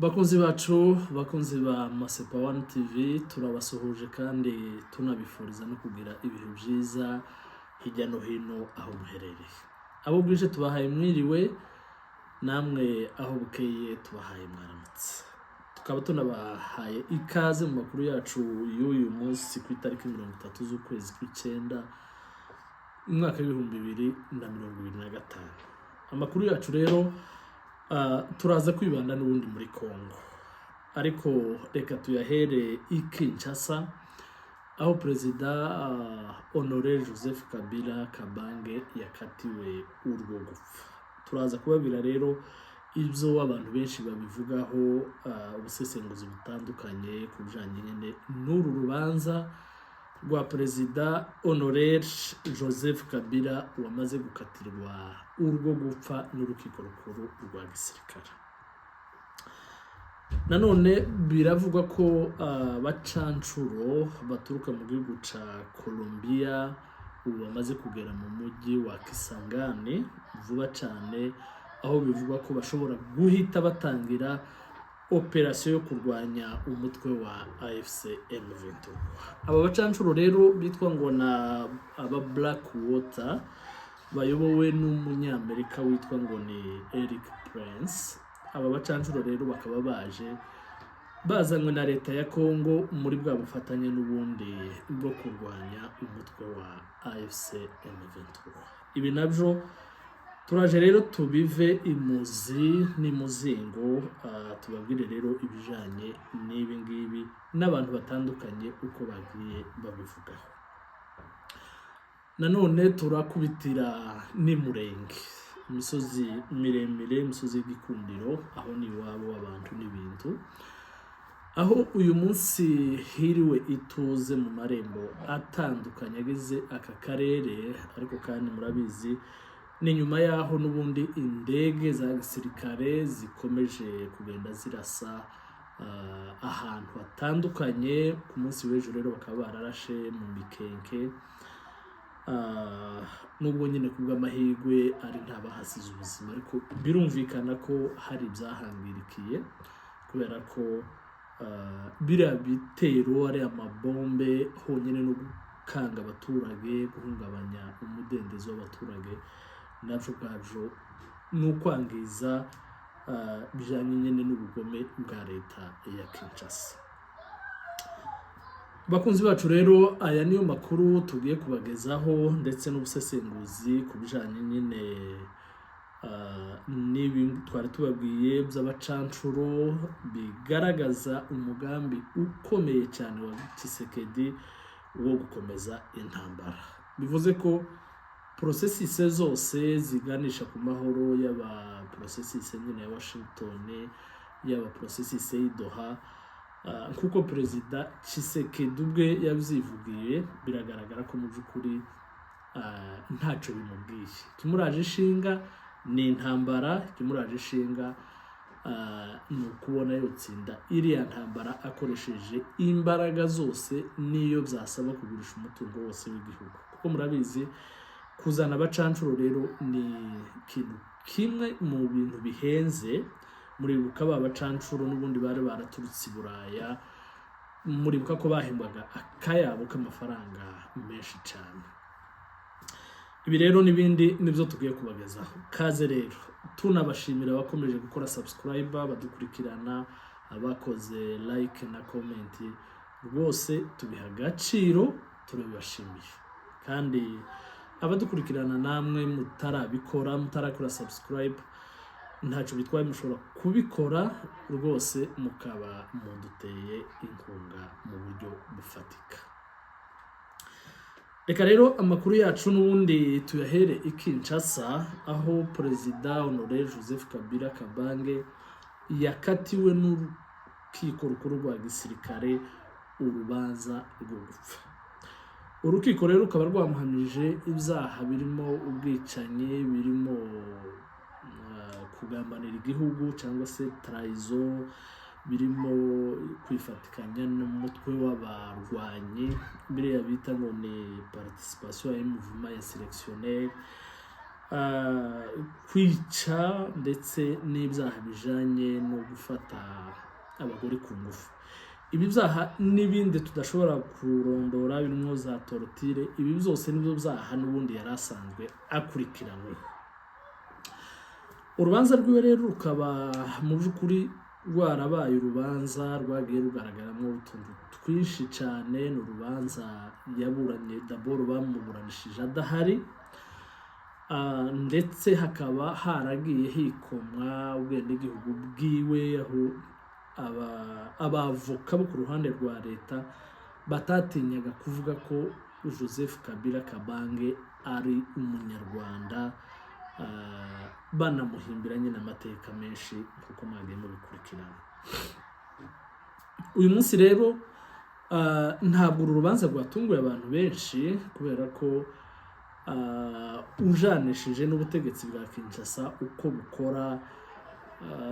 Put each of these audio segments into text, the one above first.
Bakunzi bacu, bakunzi ba Masepa One TV, turabasuhuje kandi tunabifuriza no kugira ibihe byiza hirya no hino aho muherereye. Abo bwije tubahaye mwiriwe, namwe aho bukeye tubahaye mwaramutse. Tukaba tunabahaye ikaze mu makuru yacu y'uyu munsi ku itariki 30 z'ukwezi kw'icyenda umwaka w'ibihumbi 2025. Amakuru yacu rero turaza kwibanda n'ubundi muri Kongo, ariko reka tuyahere i Kinshasa aho Perezida Honoré Joseph Kabila Kabange yakatiwe urwo gupfa. Turaza kubabwira rero ibyo abantu benshi babivugaho, ubusesenguzi butandukanye ku bijyanye n'uru rubanza rwa Perezida Honoré Joseph Kabila wamaze gukatirwa urwo gupfa n'urukiko rukuru rwa gisirikare. Nanone biravugwa ko abacancuro baturuka mu gihugu ca Colombia ubu bamaze kugera mu mujyi wa Kisangani vuba cyane, aho bivugwa ko bashobora guhita batangira operasiyo yo kurwanya umutwe wa AFC M23. Aba bacancuro rero bitwa ngo na aba Blackwater bayobowe n'umunyamerika witwa ngo ni Eric Prince. Aba bacancuro rero bakaba bazanywe na leta ya Kongo muri bwa bufatanye n'ubundi bwo kurwanya umutwe wa AFC M23. Ibi nabyo turaje rero tubive imuzi n'imuzingo, tubabwire rero ibijanye n'ibi ngibi n'abantu batandukanye uko bagiye babivugaho. Nanone turakubitira n'Imurenge, imisozi miremire, imisozi y'igikundiro, aho ni iwabo w'abantu n'ibintu, aho uyu munsi hiriwe ituze mu marembo atandukanye agize aka karere. Ariko kandi murabizi ni nyuma yaho n'ubundi indege za gisirikare zikomeje kugenda zirasa ahantu hatandukanye. Ku munsi w'ejo rero bakaba bararashe mu Mikenke, nubwo nyine kubw'amahirwe ari ntabahasize ubuzima, ariko birumvikana ko hari ibyahangirikiye kubera ko biriya bitero ari amabombe honyine no gukanga abaturage, guhungabanya umudendezo w'abaturage, nabyo ubwabyo ni ukwangiza bijyanye nyine n'ubugome bwa leta ya Kinshasa. Bakunzi bacu rero, aya niyo makuru tugiye kubagezaho ndetse n'ubusesenguzi ku bijyanye nyine n'ibi twari tubabwiye by'abacancuro bigaragaza umugambi ukomeye cyane wa Tshisekedi wo gukomeza intambara. Bivuze ko processes zose ziganisha ku mahoro, yaba processes nyine ya Washington, yaba processes y'Doha, kuko Perezida Tshisekedi ubwe yabyivugiye, biragaragara ko mu by'ukuri ntacyo bimubwiye. Kimuraje ishinga ni intambara, kimuraje ishinga ni ukubona yotsinda iriya ntambara akoresheje imbaraga zose, niyo byasaba kugurisha umutungo wose w'igihugu. Kuko murabizi kuzana abacancuro rero ni ikintu kimwe mu bintu bihenze. Muribuka ba bacancuro n'ubundi bari baraturutse i Buraya, muribuka ko bahembwaga akayabo k'amafaranga menshi cyane. Ibi rero n'ibindi nibyo tugiye kubagezaho. Kaze rero, tunabashimira abakomeje gukora subscribe, badukurikirana, abakoze like na comment, rwose tubiha agaciro, turabibashimiye. Kandi abadukurikirana namwe mutarakora subscribe, ntacyo bitwaye, mushobora kubikora rwose, mukaba muduteye inkunga mu buryo bufatika. Reka rero amakuru yacu n'ubundi tuyahere i Kinshasa, aho Perezida Honoré Joseph Kabila Kabange yakatiwe n'urukiko rukuru rwa gisirikare urubanza rwo gupfa. Urukiko rero rukaba rwamuhamije ibyaha birimo ubwicanyi, birimo kugambanira igihugu cyangwa se trahison, birimo kwifatikanya n'umutwe w'abarwanyi, biriya bita ngo ni participation à un mouvement insurrectionnel, kwica ndetse n'ibyaha bijanye no gufata abagore ku ngufu. Ibi byaha n'ibindi tudashobora kurondora birimo za torture, ibi byose nibyo byaha n'ubundi yari asanzwe akurikiranywe. Urubanza rwiwe rero rukaba mu by'ukuri rwarabaye urubanza rwagiye rugaragaramo utuntu twinshi cyane. Ni urubanza yaburanye daboro bamuburanishije adahari, ndetse hakaba haragiye hikomwa ubwenegihugu bwiwe, aho abavoka bo ku ruhande rwa leta batatinyaga kuvuga ko Joseph Kabila Kabange ari umunyarwanda, banamuhimbira nyine amateka menshi kuko mwagiye mubikurikirana. Uyu munsi rero ntabwo uru rubanza rwatunguye abantu benshi, kubera ko ujanishije n'ubutegetsi bwa Kinshasa uko bukora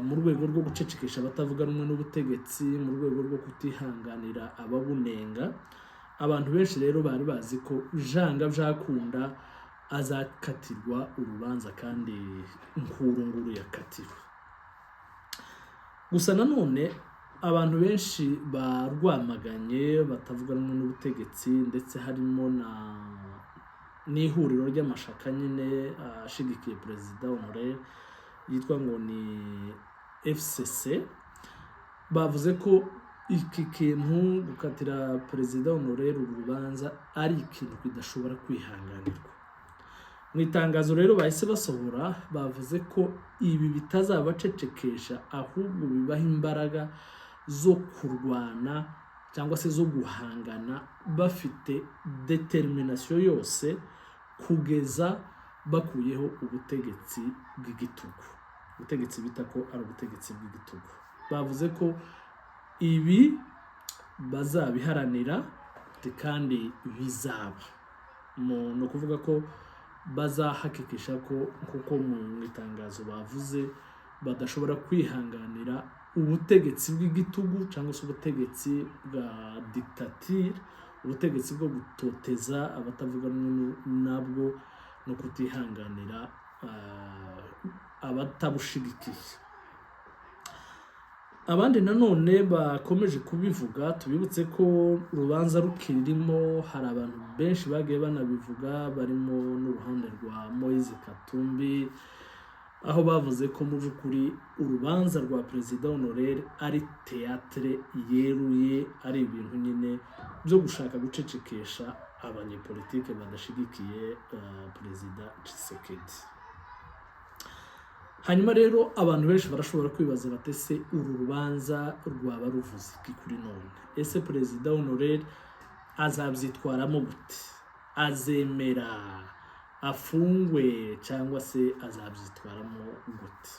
mu rwego rwo gucecekesha abatavuga rumwe n'ubutegetsi, mu rwego rwo kutihanganira ababunenga. Abantu benshi rero bari bazi ko janga byakunda azakatirwa urubanza kandi nkuru yakatiwe. Gusa nanone abantu benshi barwamaganye batavuga rumwe n'ubutegetsi, ndetse harimo n'ihuriro ry'amashaka nyine ashigikiye Perezida Honoré yitwa ngo ni FCC, bavuze ko iki kintu gukatira Perezida Honoré urubanza ari ikintu kidashobora kwihanganirwa. Mu itangazo rero bahise basohora, bavuze ko ibi bitazabacecekesha, ahubwo bibaha imbaraga zo kurwana cyangwa se zo guhangana bafite determination yose kugeza bakuyeho ubutegetsi bw'igitugu, ubutegetsi bita ko ari ubutegetsi bw'igitugu. Bavuze ko ibi bazabiharanira kandi bizaba, no kuvuga ko bazahakikisha ko kuko mu itangazo bavuze badashobora kwihanganira ubutegetsi bw'igitugu cyangwa se ubutegetsi bwa dictature, ubutegetsi bwo gutoteza abatavuga nabwo no kutihanganira abatabushigikiye. Abandi nanone bakomeje kubivuga, tubibutse ko urubanza rukirimo, hari abantu benshi bagiye banabivuga, barimo n'uruhande rwa Moise Katumbi, aho bavuze ko mu by'ukuri urubanza rwa Perezida Honoré ari théâtre yeruye, ari ibintu nyine byo gushaka gucecekesha abanyepolitike badashigikiye Perezida Tshisekedi. Hanyuma rero abantu benshi barashobora kwibaza batese uru rubanza rwaba ruvuze iki kuri none? Ese Perezida Honoré azabyitwaramo gute? Azemera afungwe cyangwa se azabyitwaramo gute?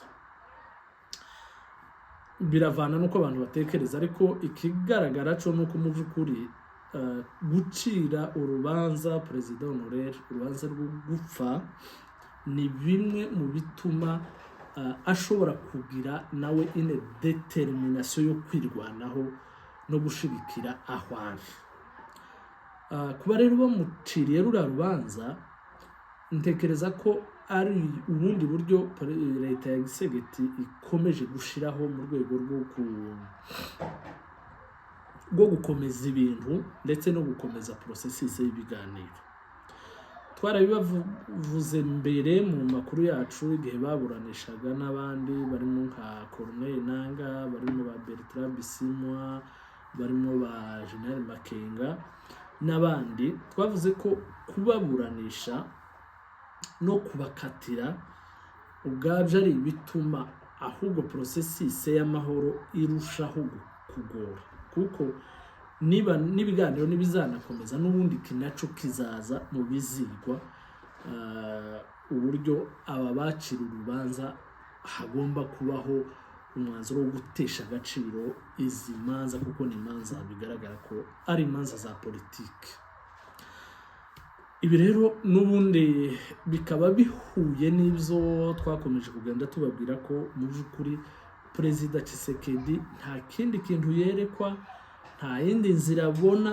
Biravana nuko abantu batekereza, ariko ikigaragara cyo nuko mu by'ukuri gucira urubanza Perezida Honoré urubanza rwo gupfa ni bimwe mu bituma ashobora kugira nawe ine determination yo kwirwanaho no gushigikira aho ari. Kuba rero bamuciriye ruriya rubanza, ntekereza ko ari ubundi buryo leta ya Gisegeti ikomeje gushiraho mu rwego rwo gukomeza ibintu ndetse no gukomeza processes y'ibiganiro. Twarabibavuze mbere mu makuru yacu igihe baburanishaga n'abandi barimo nka Corneille Nangaa, barimo ba Bertrand Bisimwa, barimo ba General Makenga n'abandi. Twavuze ko kubaburanisha no kubakatira ubwabyo ari bituma ahubwo processes y'amahoro irushaho kugora, kuko n'ibiganiro n'ibizanakomeza n'ubundi kinaco kizaza mu bizigwa uburyo aba bacira urubanza hagomba kubaho umwanzuro wo gutesha agaciro izi manza, kuko ni manza bigaragara ko ari manza za politiki. Ibi rero n'ubundi bikaba bihuye n'ibyo twakomeje kugenda tubabwira ko mu by'ukuri Perezida Tshisekedi nta kindi kintu yerekwa, nta yindi nzira abona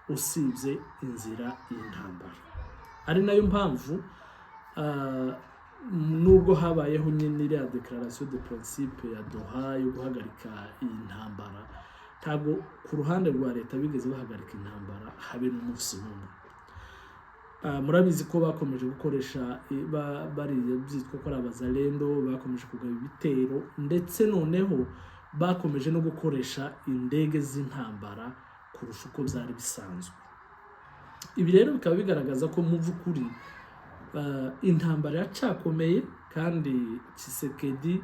usibye inzira y'intambara. Ari nayo mpamvu nubwo habayeho nyine iriya declaration de principe ya Doha yo guhagarika iyi ntambara, ntabwo ku ruhande rwa leta bigeze bahagarika intambara habe n'umunsi n'umwe. Murabizi ko bakomeje gukoresha bariya byitwa ko ari abazalendo, bakomeje kugaba ibitero ndetse noneho bakomeje no gukoresha indege z'intambara kurusha uko byari bisanzwe. Ibi rero bikaba bigaragaza ko mu by'ukuri intambara yacakomeye, kandi Tshisekedi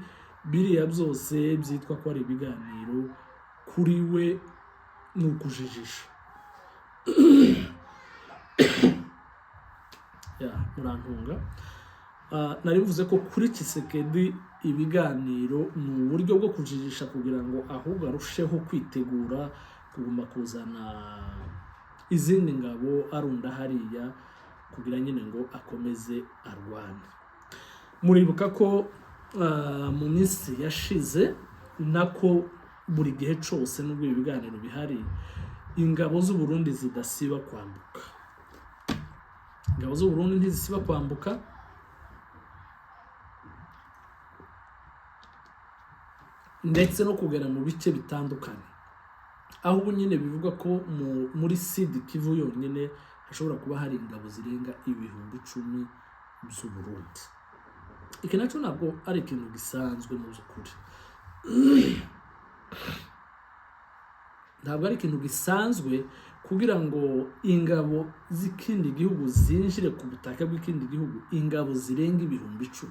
biriya byose byitwa ko ari ibiganiro kuri we ni ukujijisha. Murantunga. Nari mvuze ko kuri Tshisekedi ibiganiro ni uburyo bwo kujijisha kugira ngo ahubwo arusheho kwitegura kuguma kuzana izindi ngabo arunda hariya kugira nyine ngo akomeze arwane. Muribuka ko mu minsi yashize nako buri gihe cyose nubwo ibiganiro bihari, ingabo z'u Burundi zidasiba kwambuka. Ingabo z'u Burundi ntizisiba kwambuka, ndetse no kugera mu bice bitandukanye, aho ubu nyine bivuga ko muri Sud Kivu yonyine hashobora kuba hari ingabo zirenga 10,000 z'u Burundi. Iki nacyo ntabwo ari ikintu gisanzwe mu by'ukuri, ntabwo ari ikintu gisanzwe kugira ngo ingabo z'ikindi gihugu zinjire ku butaka bw'ikindi gihugu, ingabo zirenga 10,000.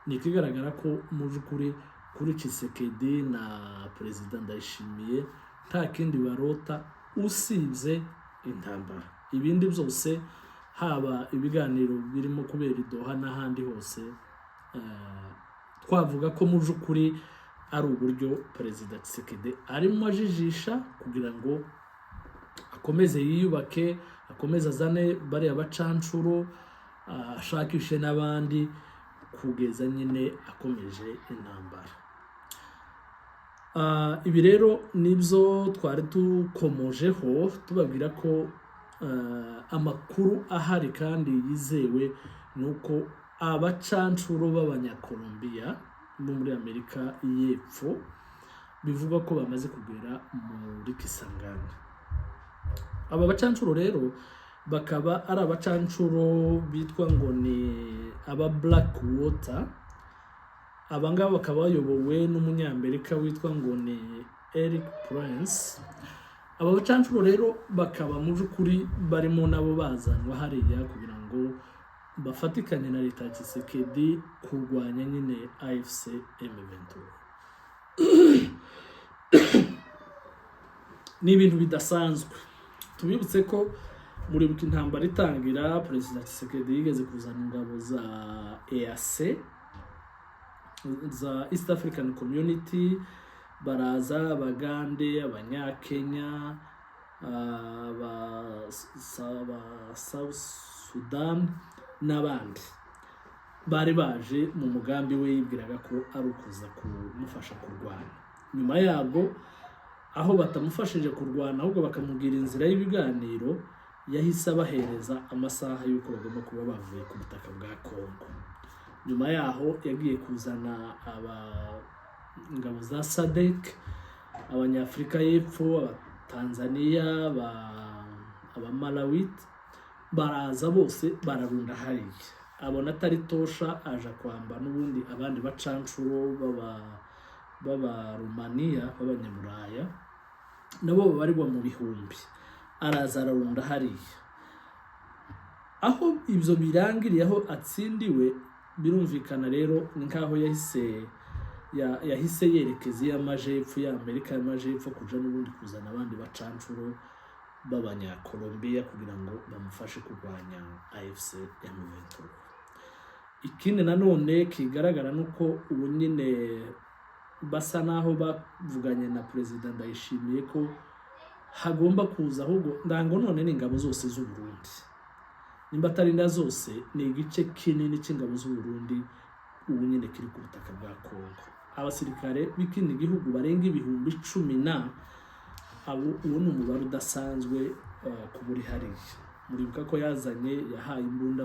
Ni ikigaragara ko mu by'ukuri kuri Tshisekedi na Perezida Ndayishimiye nta kindi barota usibye intambara. Ibindi byose haba ibiganiro birimo kubera i Doha n'ahandi hose, twavuga ko mu by'ukuri ari uburyo Perezida Tshisekedi arimo ajijisha kugira ngo akomeze yiyubake, akomeze azane bariya bacancuro, ashakishe n'abandi kugeza nyine akomeje intambara. Ibi rero nibyo twari dukomojeho tubabwira ko amakuru ahari kandi yizewe nuko abacancuro b'abanyakolombiya bo muri Amerika y'Epfo bivuga ko bamaze kugera muri Kisangani. Aba bacancuro rero bakaba ari abacancuro bitwa ngo ni aba Black Water. Abangaba bakaba bayobowe n'umunyamerika witwa ngo ni Eric Prince. Aba bacancuro rero bakaba mu by'ukuri barimo nabo bazanwa hariya kugira ngo bafatikanye na leta ya Tshisekedi kurwanya nyine AFC M23. Ni ibintu bidasanzwe. Tubibutse ko muri buki intambara itangira, Perezida Tshisekedi yigeze kuzana ingabo za EAC, za East African Community, baraza Abagande, Abanyakenya, South Sudan n'abandi. Bari baje mu mugambi we yibwiraga ko ari ukuza kumufasha kurwana. Nyuma yabwo aho batamufashije kurwana ahubwo bakamubwira inzira y'ibiganiro, yahise abahereza amasaha y'uko bagomba kuba bavuye ku butaka bwa Kongo. Nyuma yaho yagiye kuzana ingabo za SADC, Abanyafrika y'Epfo, Abatanzania, Abamalawi, baraza bose bararunda hariya. Abona atari tosha aja kwamba n'ubundi abandi bacancuro baba Romania, b'Abanyaburaya, nabo babarirwa mu bihumbi. Araza ararunda hariya. Aho ibyo birangiriye, aho atsindiwe, birumvikana rero ni nkaho yahise yerekeza y'amajepfo ya Amerika y'amajepfo kuja n'ubundi kuzana abandi bacancuro b'Abanyakolombiya kugira ngo bamufashe kurwanya AFC M23. Ikindi nanone kigaragara nuko ubu nyine basa naho bavuganye na Perezida Ndayishimiye ko hagomba kuza ahubwo ndango none ni ingabo zose z'u Burundi. Nimba atari na zose, ni igice kinini cy'ingabo z'u Burundi ubu nyine kiri ku butaka bwa Kongo. Abasirikare b'ikindi gihugu barenga 10,000 uwo ni umubare udasanzwe ku buri hariya. Muribuka ko yahaye imbunda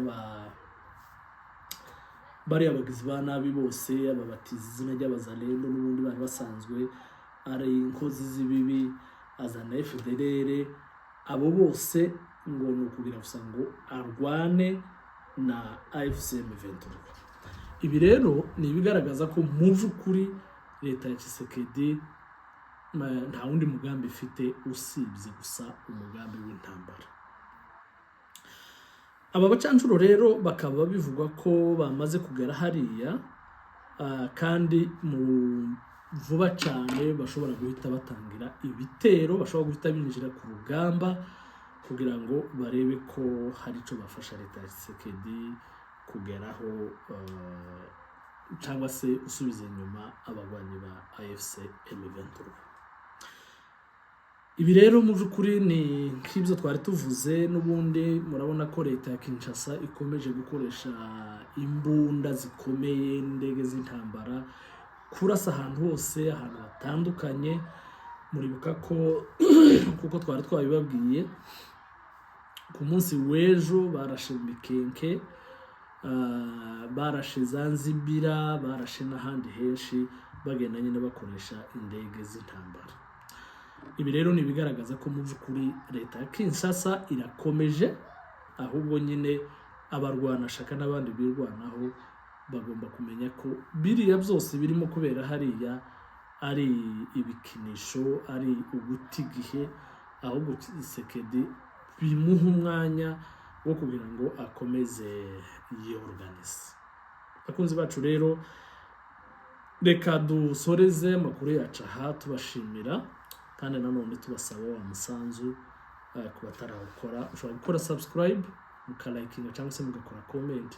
bari abagizi ba nabi bose ababatiza izina ry'abazalendo n'ubundi bari basanzwe ari inkozi z'ibibi azana FDLR abo bose ngo ni ukugira gusa ngo arwane na AFC M23. Ibi rero ni ibigaragaza ko mu by'ukuri leta ya Tshisekedi nta wundi mugambi ifite usibye gusa umugambi w'intambara. Aba bacancuro rero bakaba bivugwa ko bamaze kugera hariya kandi mu vuba cyane bashobora guhita batangira ibitero, bashobora guhita binjira ku rugamba kugira ngo barebe ko hari icyo bafasha leta ya Tshisekedi kugeraho cyangwa se usubiza inyuma abagwanyi ba AFC M23. Ibi rero mu by'ukuri ni nk'ibyo twari tuvuze n'ubundi murabona ko leta ya Kinshasa ikomeje gukoresha imbunda zikomeye n'indege z'intambara kurasa ahantu hose ahantu hatandukanye. Muribuka ko kuko twari twabibabwiye ku munsi w'ejo barashe Mikenke, barashe Zanzibira, barashe n'ahandi henshi bagenda nyine bakoresha indege z'intambara. Ibi rero ni bigaragaza ko mu by'ukuri leta ya Kinshasa irakomeje, ahubwo nyine abarwana shaka n'abandi birwanaho bagomba kumenya ko biriya byose birimo kubera hariya ari ibikinisho, ari uguta igihe, ahubwo Tshisekedi bimuha umwanya wo kugira ngo akomeze yiorganize. Bakunzi bacu rero reka dusoreze amakuru yacu aha tubashimira kandi nanone tubasaba wa musanzu ku batarawukora ushobora gukora subscribe mukalikinga cyangwa se mugakora comment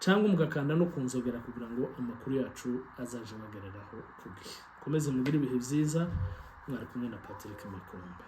cyangwa mugakanda no kunzogera kugira ngo amakuru yacu azaje bagereraho ku gihe. Komeze mugire ibihe byiza, mwari kumwe na Patrick Makombe.